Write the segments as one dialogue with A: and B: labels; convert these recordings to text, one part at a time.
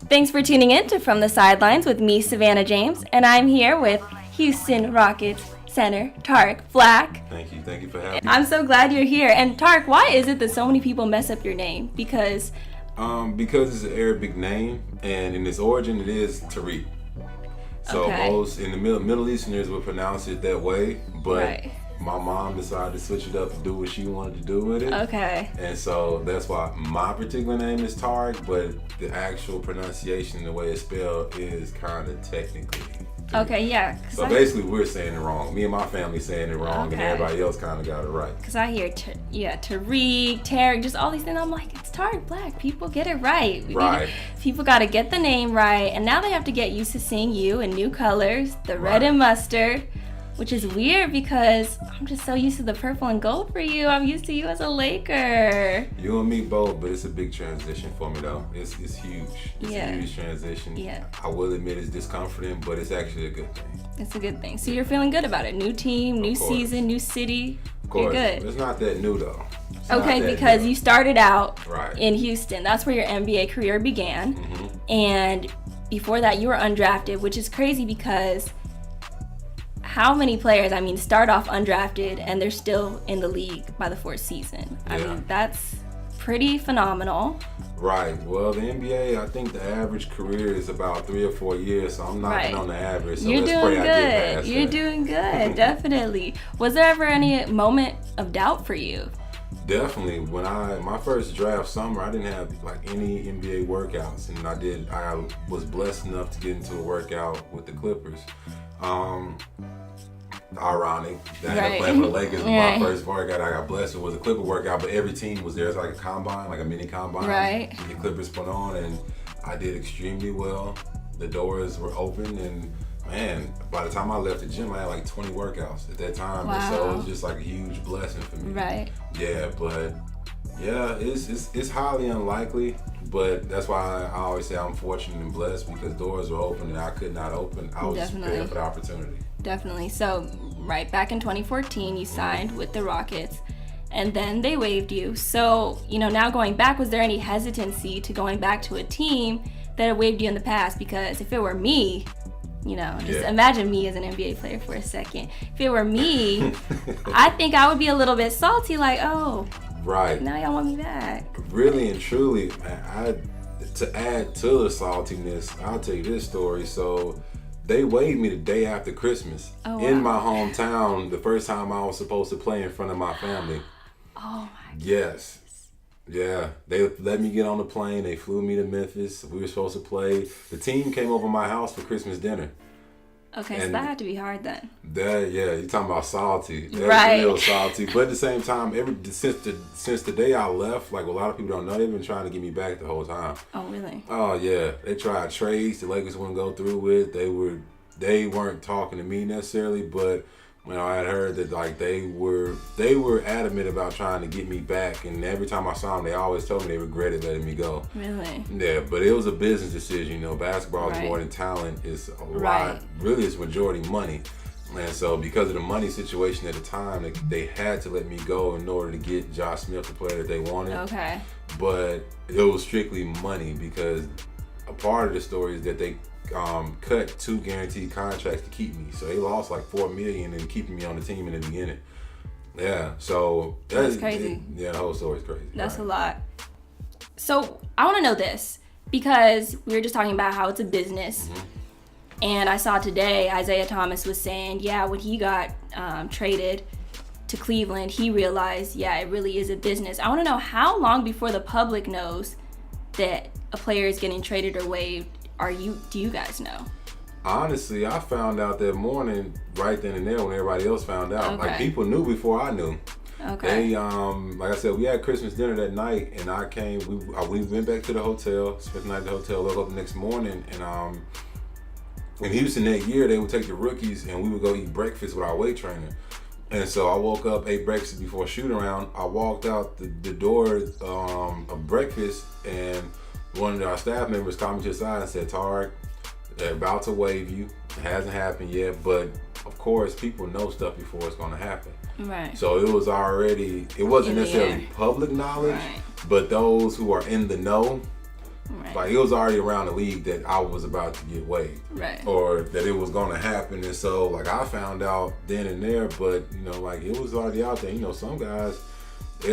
A: Thanks for tuning in to From the Sidelines with me, Savannah James, and I'm here with Houston Rockets center Tarik Black.
B: Thank you for having me.
A: I'm so glad you're here. And Tarik, why is it that so many people mess up your name? Because
B: it's an Arabic name, and in its origin, it is Tarik. So most in the Middle Easterners would pronounce it that way, but my mom decided to switch it up and do what she wanted to do with it.
A: Okay.
B: And so that's why my particular name is Tarik, but the actual pronunciation, the way it's spelled, is kind of technically Tarik.
A: Okay, yeah.
B: So basically, we're saying it wrong. Me and my family saying it wrong, and everybody else kind of got it right.
A: Because I hear, Tarik, Tarik, just all these things. I'm like, it's Tarik Black. People get it right. People got to get the name right. And now they have to get used to seeing you in new colors, the red and mustard, which is weird because I'm just so used to the purple and gold for you. I'm used to you as a Laker.
B: You and me both, but it's a big transition for me though. It's huge. It's a huge transition.
A: Yeah.
B: I will admit it's discomforting, but it's actually a good thing.
A: It's a good thing. So you're feeling good about it. New team, new season, new city.
B: Of course.
A: You're good.
B: It's not that new though.
A: Okay, because you started out in Houston. That's where your NBA career began.
B: Mm-hmm.
A: And before that, you were undrafted, which is crazy because how many players, start off undrafted and they're still in the league by the fourth season?
B: Yeah.
A: I mean, that's pretty phenomenal.
B: Right. Well, the NBA, I think the average career is about 3 or 4 years, so I'm knocking on the average. So
A: You're
B: let's
A: doing
B: pray
A: good.
B: I get past
A: You're
B: that.
A: doing good, definitely. Was there ever any moment of doubt for you?
B: Definitely. When my first draft summer, I didn't have any NBA workouts, and I was blessed enough to get into a workout with the Clippers. Ironic that I played for the Lakers. My first workout I got blessed with was a Clipper workout, but every team was there. It's like a combine, like a mini combine.
A: Right.
B: The Clippers put on, and I did extremely well. The doors were open, and man, by the time I left the gym, I had like 20 workouts at that time.
A: Wow.
B: And so it was just like a huge blessing for me.
A: Right.
B: Yeah, but it's highly unlikely. But that's why I always say I'm fortunate and blessed because doors were open and I could not open. I was just prepared for the opportunity.
A: Definitely. So, back in 2014, you signed with the Rockets, and then they waived you. So, now going back, was there any hesitancy to going back to a team that had waived you in the past? Because if it were me, just imagine me as an NBA player for a second. If it were me, I think I would be a little bit salty, like, oh, now y'all want me back.
B: Really and truly, man, to add to the saltiness, I'll tell you this story. So they waived me the day after Christmas in my hometown, the first time I was supposed to play in front of my family.
A: Oh my God.
B: Yes. Yeah. They let me get on the plane. They flew me to Memphis. We were supposed to play. The team came over my house for Christmas dinner.
A: Okay, so that had to be hard then.
B: You're talking about salty. That's real salty. But at the same time, since the day I left, like a lot of people don't know, they've been trying to get me back the whole time.
A: Oh, really?
B: Oh yeah. They tried trades the Lakers wouldn't go through with. They weren't talking to me necessarily, but I had heard that they were adamant about trying to get me back, and every time I saw them, they always told me they regretted letting me go.
A: Really?
B: Yeah, but it was a business decision. Basketball is more than talent. It's a lot. Really, it's majority money. And so because of the money situation at the time, they had to let me go in order to get Josh Smith the player that they wanted.
A: Okay.
B: But it was strictly money because a part of the story is that they cut 2 guaranteed contracts to keep me. So they lost like $4 million in keeping me on the team in the beginning. Yeah, so
A: that's crazy.
B: The whole story's crazy.
A: That's a lot. So I want to know this because we were just talking about how it's a business. Mm-hmm. And I saw today Isaiah Thomas was saying, when he got traded to Cleveland, he realized, it really is a business. I want to know how long before the public knows that a player is getting traded or waived. Do you guys know?
B: Honestly, I found out that morning right then and there when everybody else found out.
A: Okay.
B: Like people knew before I knew.
A: Okay.
B: They like I said, we had Christmas dinner that night, and I came. We went back to the hotel, spent the night at the hotel, woke up the next morning, and in Houston that year they would take the rookies and we would go eat breakfast with our weight trainer. And so I woke up, ate breakfast before shoot around. I walked out the door of breakfast, and one of our staff members called me to the side and said, Tarik, they're about to waive you. It hasn't happened yet, but of course people know stuff before it's going to happen.
A: Right.
B: So it wasn't necessarily public knowledge, but those who are in the know
A: Right.
B: Like, it was already around the league that I was about to get waived.
A: Right.
B: Or that it was going to happen. And so, like, I found out then and there, but, you know, like, it was already out there. You know, some guys,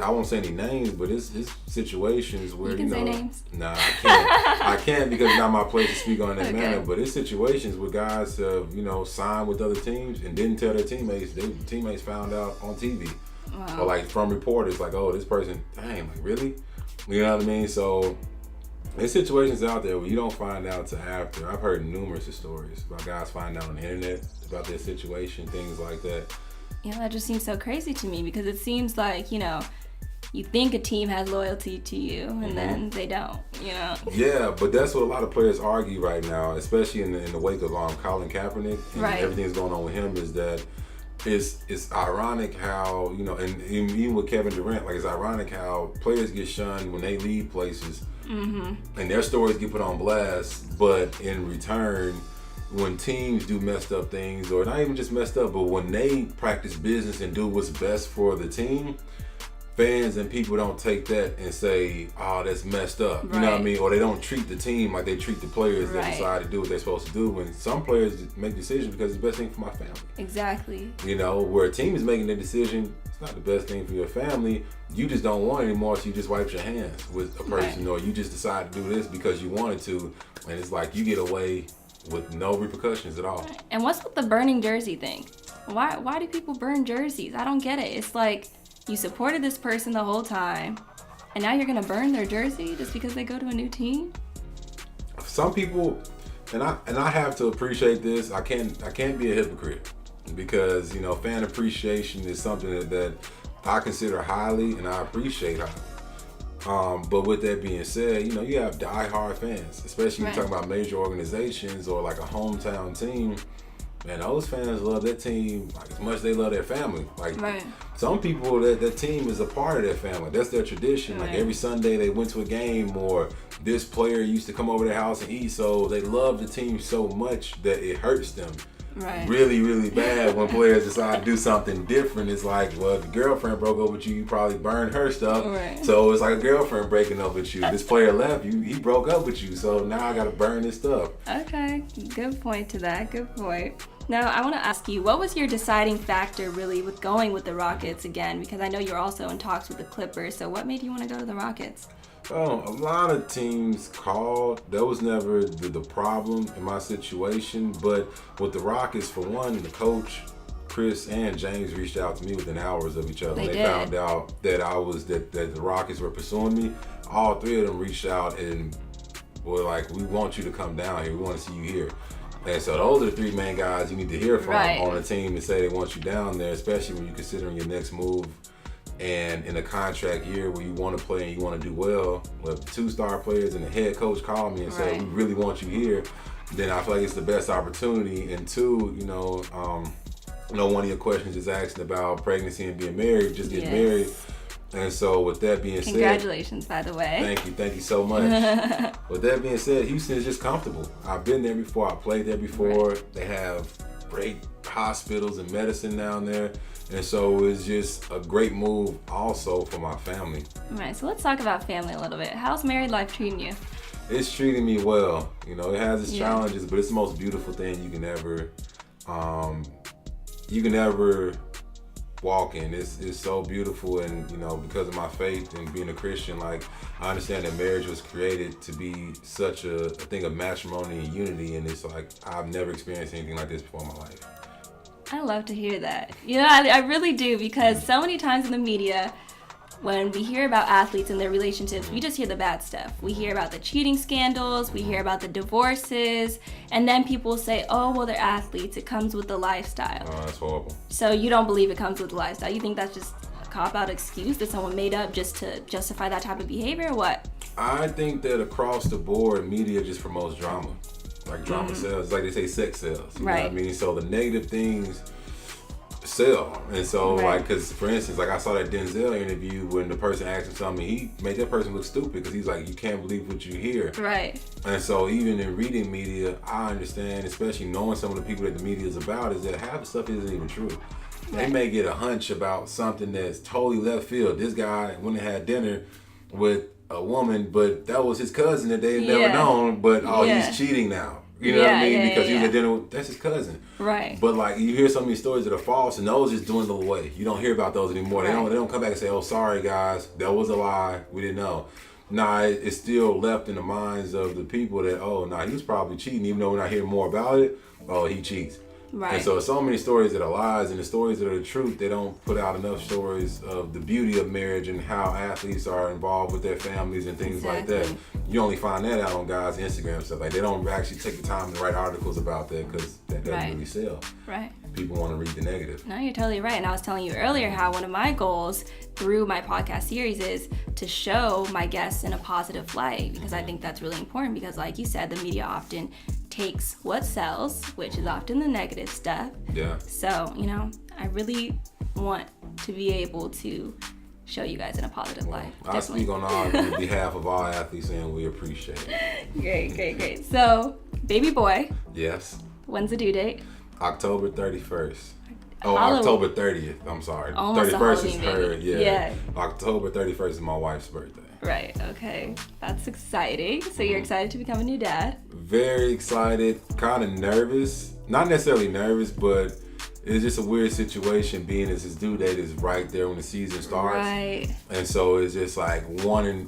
B: I won't say any names, but it's situations where,
A: you can say names.
B: Nah, I can't. I can't because it's not my place to speak on that
A: Okay.
B: manner. But it's situations where guys have, you know, signed with other teams and didn't tell their teammates. Their teammates found out on TV.
A: Wow.
B: Or, like, from reporters, like, oh, this person, dang, like, really? You know what I mean? So, there's situations out there where you don't find out till after. I've heard numerous stories about guys finding out on the internet about their situation, things like that.
A: You know, that just seems so crazy to me because it seems like, you know, you think a team has loyalty to you and then they don't, you know?
B: Yeah, but that's what a lot of players argue right now, especially in the wake of Colin Kaepernick and
A: Right.
B: everything that's going on with him, is that it's ironic how, you know, and even with Kevin Durant, like, it's ironic how players get shunned when they leave places and their stories get put on blast, but in return, when teams do messed up things, or not even just messed up, but when they practice business and do what's best for the team, fans and people don't take that and say, oh, that's messed up. You know what I mean? Or they don't treat the team like they treat the players that decide to do what they're supposed to do. When some players make decisions because it's the best thing for my family.
A: Exactly.
B: You know, where a team is making the decision, it's not the best thing for your family. You just don't want it anymore, so you just wipe your hands with a person, or you just decide to do this because you wanted to, and it's like you get away with no repercussions at all.
A: And what's with the burning jersey thing? Why do people burn jerseys? I don't get it. It's like you supported this person the whole time, and now you're gonna burn their jersey just because they go to a new team?
B: Some people, and I have to appreciate this. I can't be a hypocrite because, you know, fan appreciation is something that I consider highly and I appreciate highly. But with that being said, you know, you have diehard fans, especially when you're talking about major organizations or like a hometown team. Man, those fans love that team like as much as they love their family. Like some people, that team is a part of their family. That's their tradition. Like every Sunday they went to a game, or this player used to come over their house and eat. So they love the team so much that it hurts them really, really bad when players decide to do something different. It's like, well, if the girlfriend broke up with you, you probably burned her stuff. So it's like a girlfriend breaking up with you. This player left you, he broke up with you. So now I got to burn this stuff.
A: Okay, good point to that. Good point. Now, I want to ask you, what was your deciding factor really with going with the Rockets again? Because I know you're also in talks with the Clippers. So what made you want to go to the Rockets?
B: Oh, a lot of teams called. That was never the problem in my situation. But with the Rockets, for one, the coach, Chris and James, reached out to me within hours of each other. They found out that that the Rockets were pursuing me. All three of them reached out and were like, we want you to come down here. We want to see you here. And so those are the three main guys you need to hear from on a team to say they want you down there, especially when you're considering your next move. And in a contract year where you want to play and you want to do well, with 2-star players and the head coach called me and said, we really want you here, then I feel like it's the best opportunity. And two, you know, one of your questions is asking about pregnancy and being married, just getting married. And so with that being said,
A: congratulations, by the way.
B: Thank you so much. With that being said, Houston is just comfortable. I've been there before, I played there before. They have great hospitals and medicine down there. And so it's just a great move also for my family.
A: All right, so let's talk about family a little bit. How's married life treating you?
B: It's treating me well. You know, it has its challenges, but it's the most beautiful thing you can ever walk in. It's so beautiful, and you know, because of my faith and being a Christian, like I understand that marriage was created to be such a thing of matrimony and unity, and it's like I've never experienced anything like this before in my life.
A: I love to hear that. You know, I really do, because so many times in the media, when we hear about athletes and their relationships, we just hear the bad stuff. We hear about the cheating scandals, we hear about the divorces, and then people say, oh, well, they're athletes, it comes with the lifestyle.
B: Oh, that's horrible.
A: So you don't believe it comes with the lifestyle? You think that's just a cop-out excuse that someone made up just to justify that type of behavior, or what?
B: I think that across the board, media just promotes drama. Like drama sells. It's like they say sex sells. You know what I mean? So the negative things sell. And so like, because for instance, like I saw that Denzel interview when the person asked him something, he made that person look stupid because he's like, you can't believe what you hear.
A: Right.
B: And so even in reading media, I understand, especially knowing some of the people that the media is about, is that half the stuff isn't even true. They may get a hunch about something that's totally left field. This guy went and had dinner with a woman, but that was his cousin that they had never known. But he's cheating now. You know what I mean? Because he was at dinner with, that's his cousin.
A: Right.
B: But like you hear some of these stories that are false, and those just dwindle away. You don't hear about those anymore. They don't come back and say, "Oh, sorry guys, that was a lie. We didn't know." Nah, it's still left in the minds of the people that, he was probably cheating, even though we're not hearing more about it. Oh, he cheats.
A: Right.
B: And so many stories that are lies, and the stories that are the truth, they don't put out enough stories of the beauty of marriage and how athletes are involved with their families and things like that. You only find that out on guys' Instagram stuff. Like, they don't actually take the time to write articles about that because that doesn't really sell.
A: Right.
B: People want to read the negative.
A: No, you're totally right. And I was telling you earlier how one of my goals through my podcast series is to show my guests in a positive light, because I think that's really important, because like you said, the media often takes what sells, which is often the negative stuff.
B: Yeah.
A: So, I really want to be able to show you guys in a positive light.
B: I speak on behalf of all athletes, and we appreciate it.
A: Great. So, baby boy.
B: Yes.
A: When's the due date?
B: October 31st.
A: Halloween.
B: October 30th. I'm sorry.
A: Almost
B: 31st is
A: Halloween,
B: her.
A: baby.
B: Yeah. October 31st is my wife's birthday.
A: Right. Okay. That's exciting. So you're excited to become a new dad?
B: Very excited. Kind of nervous. Not necessarily nervous, but it's just a weird situation being as his due date is right there when the season starts.
A: Right.
B: And so it's just like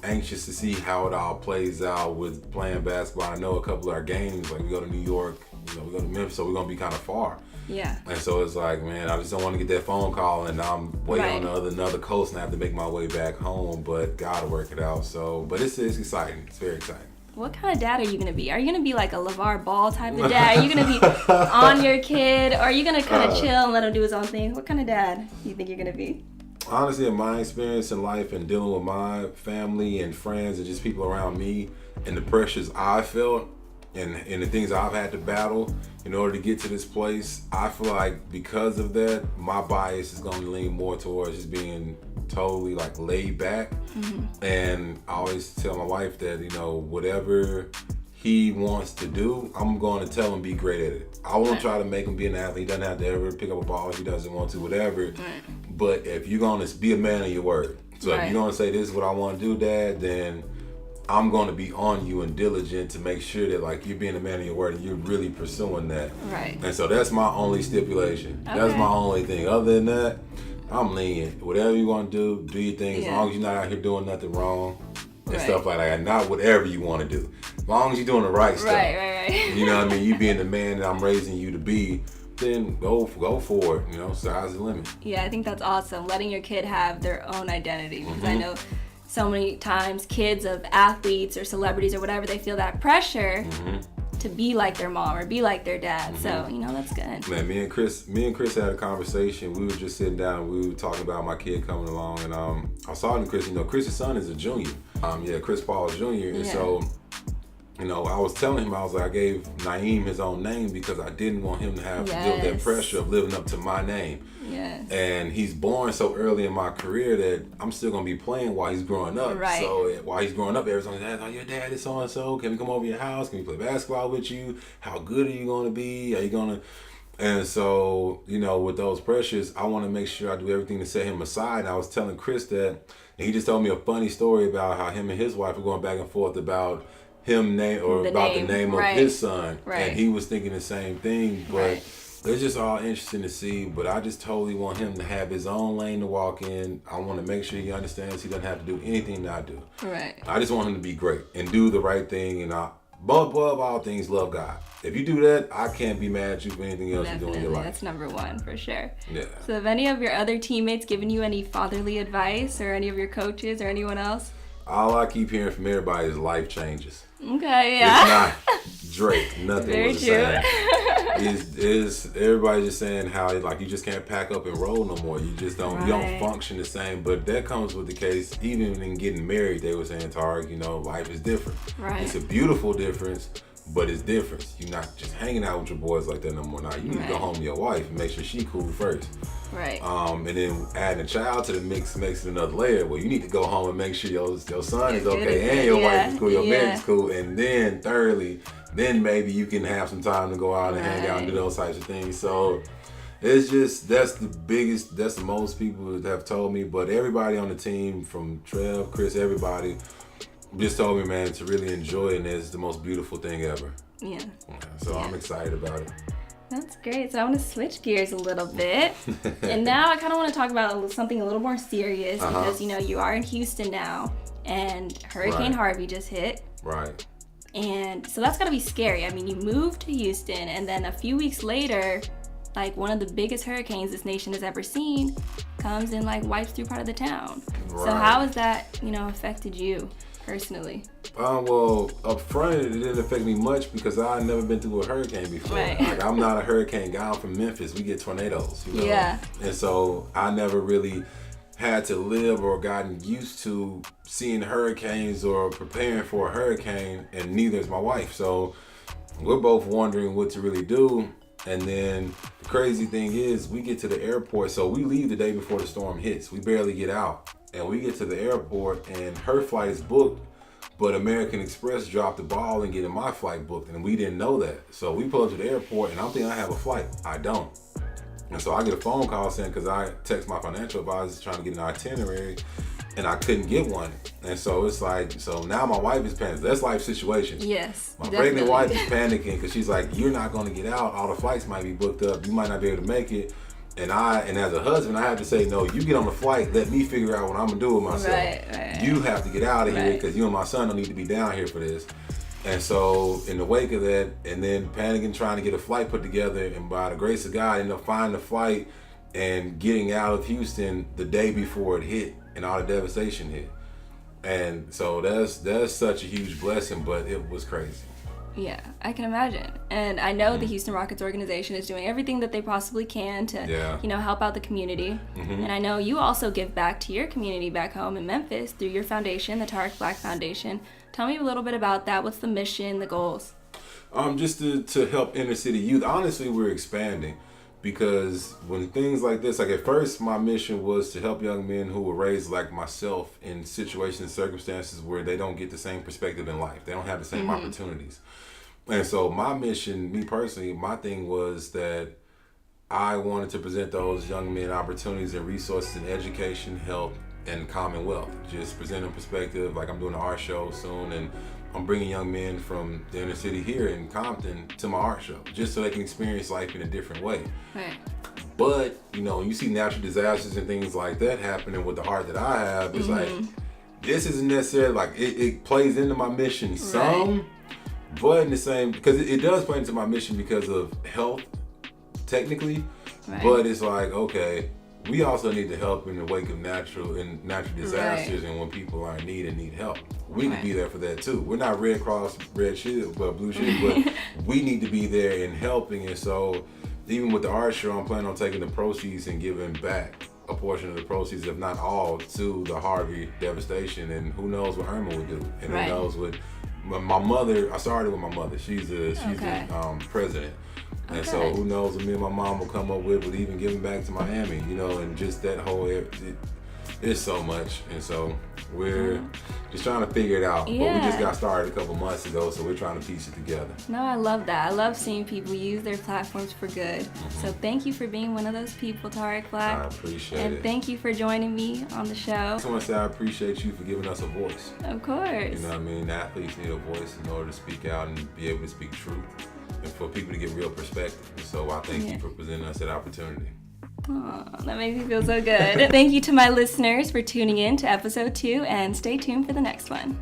B: anxious to see how it all plays out with playing basketball. I know a couple of our games, like we go to New York, we go to Memphis, so we're going to be kind of far.
A: Yeah.
B: And so it's like, man, I just don't want to get that phone call and I'm way on another coast and I have to make my way back home, but gotta work it out. So, but it's exciting. It's very exciting.
A: What kind of dad are you going to be? Are you going to be like a LeVar Ball type of dad? Are you going to be on your kid? Or are you going to kind of chill and let him do his own thing? What kind of dad do you think you're going to be?
B: Honestly, in my experience in life and dealing with my family and friends and just people around me and the pressures I felt and the things I've had to battle in order to get to this place, I feel like because of that, my bias is going to lean more towards just being totally like laid back. Mm-hmm. And I always tell my wife that, whatever he wants to do, I'm going to tell him be great at it. I won't try to make him be an athlete. He doesn't have to ever pick up a ball if he doesn't want to, whatever. Right. But if you're going to be a man of your word, so if you're going to say this is what I want to do, Dad, then I'm going to be on you and diligent to make sure that like you're being a man of your word and you're really pursuing that. Right. And so that's my only stipulation. Okay. That's my only thing. Other than that, I'm lenient. Whatever you want to do your thing. As long as you're not out here doing nothing wrong and stuff like that. Not whatever you want to do. As long as you're doing the right stuff.
A: Right.
B: You know what I mean? You being the man that I'm raising you to be, then go for it. Sky's the limit.
A: Yeah, I think that's awesome. Letting your kid have their own identity. Because I know so many times kids of athletes or celebrities or whatever, they feel that pressure to be like their mom or be like their dad. So, that's good.
B: Man, me and Chris had a conversation. We were just sitting down and we were talking about my kid coming along, and I was talking to Chris. Chris's son is a junior. Chris Paul Jr. And so, I was telling him, I was like, I gave Naeem his own name because I didn't want him to have to deal with that pressure of living up to my name. Yes. And he's born so early in my career that I'm still going to be playing while he's growing up. Right. So while he's growing up, everyone's like, your dad is so-and-so. Can we come over to your house? Can we play basketball with you? How good are you going to be? Are you going to... And so, with those pressures, I want to make sure I do everything to set him aside. And I was telling Chris that, and he just told me a funny story about how him and his wife were going back and forth about the name of his son. Right. And he was thinking the same thing, but it's just all interesting to see. But I just totally want him to have his own lane to walk in. I want to make sure he understands he doesn't have to do anything that I do. Right. I just want him to be great and do the right thing, and above all things, love God. If you do that, I can't be mad at you for anything else you do in your life.
A: That's number one for sure. Yeah. So have any of your other teammates given you any fatherly advice, or any of your coaches or anyone else?
B: All I keep hearing from everybody is life changes.
A: Okay, yeah.
B: It's not Drake. Nothing
A: Very
B: was the
A: true.
B: same. Is everybody just saying how you just can't pack up and roll no more. You just don't. You don't function the same. But that comes with the case. Even in getting married, they were saying, Tarik, life is different. Right. It's a beautiful difference, but it's different. You're not just hanging out with your boys like that no more. Now you need to go home to your wife and make sure she cool first. Right. And then adding a child to the mix makes it another layer. Well, you need to go home and make sure your son is okay and your wife is cool, your marriage is cool, and then thirdly, then maybe you can have some time to go out and hang out and do those types of things. So it's just that's the most people have told me. But everybody on the team, from Trev, Chris, everybody, just told me, man, to really enjoy it, and it's the most beautiful thing ever.
A: Yeah.
B: So I'm excited about it.
A: That's great. So I want to switch gears a little bit. And now I kind of want to talk about something a little more serious because, you are in Houston now and Hurricane Harvey just hit.
B: Right.
A: And so that's got to be scary. I mean, you moved to Houston and then a few weeks later, like one of the biggest hurricanes this nation has ever seen comes and like wipes through part of the town. Right. So how has that, affected you personally?
B: Well, up front, it didn't affect me much because I've never been through a hurricane before.
A: Right.
B: Like, I'm not a hurricane guy. I'm from Memphis. We get tornadoes,
A: Yeah.
B: And so I never really had to live or gotten used to seeing hurricanes or preparing for a hurricane, and neither is my wife. So we're both wondering what to really do. And then the crazy thing is we get to the airport. So we leave the day before the storm hits. We barely get out. And we get to the airport and her flight is booked, but American Express dropped the ball and getting my flight booked, and we didn't know that. So we pull up to the airport and I'm thinking I have a flight. I don't. And so I get a phone call saying, because I text my financial advisor trying to get an itinerary, and I couldn't get one. And so it's like, so now my wife is panicking. That's life situation.
A: Yes.
B: My pregnant wife is panicking because she's like, you're not going to get out. All the flights might be booked up. You might not be able to make it. And as a husband, I have to say, no, you get on the flight. Let me figure out what I'm going to do with myself.
A: Right.
B: You have to get out of here because you and my son don't need to be down here for this. And so in the wake of that, and then panicking, trying to get a flight put together, and by the grace of God, ended up finding the flight and getting out of Houston the day before it hit and all the devastation hit. And so that's such a huge blessing, but it was crazy.
A: Yeah, I can imagine. And I know the Houston Rockets organization is doing everything that they possibly can to, help out the community. Mm-hmm. And I know you also give back to your community back home in Memphis through your foundation, the Tarik Black Foundation. Tell me a little bit about that. What's the mission, the goals?
B: Just to help inner city youth. Honestly, we're expanding because when things like this, like at first my mission was to help young men who were raised like myself in situations and circumstances where they don't get the same perspective in life. They don't have the same opportunities. And so my mission, me personally, my thing was that I wanted to present those young men opportunities and resources in education, health, and commonwealth. Just present a perspective, like I'm doing an art show soon, and I'm bringing young men from the inner city here in Compton to my art show, just so they can experience life in a different way.
A: Right.
B: But, when you see natural disasters and things like that happening with the heart that I have, it's like, this isn't necessarily, like, it plays into my mission some, but in the same, because it does play into my mission because of health, technically, but it's like, okay, we also need to help in the wake of natural disasters and when people are in need and need help. We need to be there for that too. We're not Red Cross, Red Shield, but Blue Shield, but we need to be there in helping. And so even with the art show, I'm planning on taking the proceeds and giving back a portion of the proceeds, if not all, to the Harvey devastation. And who knows what Irma would do. And who knows what my mother, I started with my mother. She's the president. And so who knows what me and my mom will come up with even giving back to Miami, and just that whole it's so much. And so we're just trying to figure it out. But we just got started a couple months ago, so we're trying to piece it together.
A: No, I love that. I love seeing people use their platforms for good. So thank you for being one of those people, Tarik Black.
B: I appreciate it.
A: And thank you for joining me on the show.
B: I just want to say I appreciate you for giving us a voice.
A: Of course.
B: You know what I mean? Athletes need a voice in order to speak out and be able to speak truth, and for people to get real perspective. So I thank you for presenting us that opportunity.
A: Oh, that makes me feel so good. Thank you to my listeners for tuning in to episode 2, and stay tuned for the next one.